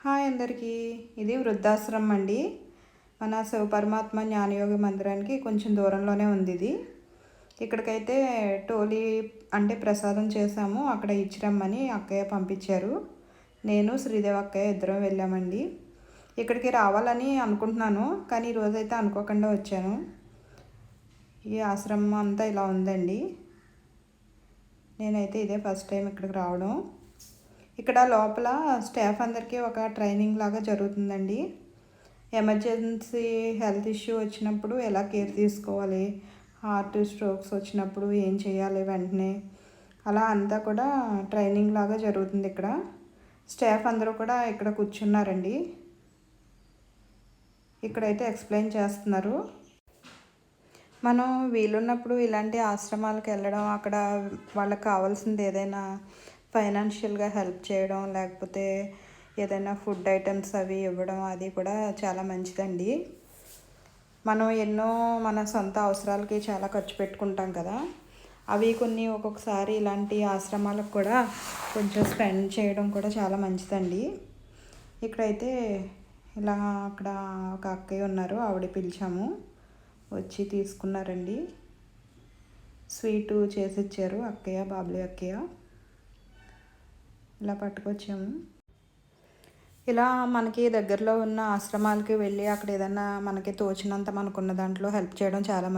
Hi అందరికీ. ఇది వృద్ధాశ్రమం అండి. మన శివపరమాత్మ జ్ఞానయోగి మందిరానికి కొంచెం దూరంలోనే ఉంది ఇది. ఇక్కడికైతే టోలీ అంటే ప్రసాదం చేసాము. అక్కడ ఇచ్చిరమ్మని అక్కయ్య పంపించారు. నేను శ్రీదేవి అక్కయ్య ఇద్దరం వెళ్ళామండి. ఇక్కడికి రావాలని అనుకుంటున్నాను, కానీ ఈరోజైతే అనుకోకుండా వచ్చాను. ఈ ఆశ్రమం అంతా ఇలా ఉందండి. నేనైతే ఇదే ఫస్ట్ టైం ఇక్కడికి రావడం. ఇక్కడ లోపల స్టాఫ్ అందరికీ ఒక ట్రైనింగ్ లాగా జరుగుతుందండి. ఎమర్జెన్సీ హెల్త్ ఇష్యూ వచ్చినప్పుడు ఎలా కేర్ తీసుకోవాలి, హార్ట్ స్ట్రోక్స్ వచ్చినప్పుడు ఏం చేయాలి వెంటనే, అలా అంతా కూడా ట్రైనింగ్ లాగా జరుగుతుంది ఇక్కడ. స్టాఫ్ అందరూ కూడా ఇక్కడ కూర్చున్నారండి. ఇక్కడైతే ఎక్స్ప్లెయిన్ చేస్తున్నారు. మనం వీలున్నప్పుడు ఇలాంటి ఆశ్రమాలకు వెళ్ళడం, అక్కడ వాళ్ళకి కావాల్సింది ఏదైనా ఫైనాన్షియల్గా హెల్ప్ చేయడం, లేకపోతే ఏదైనా ఫుడ్ ఐటమ్స్ అవి ఇవ్వడం, అది కూడా చాలా మంచిదండి. మనం ఎన్నో మన సొంత అవసరాలకి చాలా ఖర్చు పెట్టుకుంటాం కదా, అవి కొన్ని ఒక్కొక్కసారి ఇలాంటి ఆశ్రమాలకు కూడా కొంచెం స్పెండ్ చేయడం కూడా చాలా మంచిదండి. ఇక్కడైతే ఇలా అక్కడ ఒక అక్కయ్య ఉన్నారు, ఆవిడ పిలిచాము, వచ్చి తీసుకున్నారండి. స్వీటు చేసి ఇచ్చారు అక్కయ్య, బాబ్లీ అక్కయ్య. ఇలా పట్టుకొచ్చాము. ఇలా మనకి దగ్గరలో ఉన్న ఆశ్రమాలకి వెళ్ళి అక్కడ ఏదన్నా మనకి తోచినంత మనకున్న దాంట్లో హెల్ప్ చేయడం చాలా మంచిది.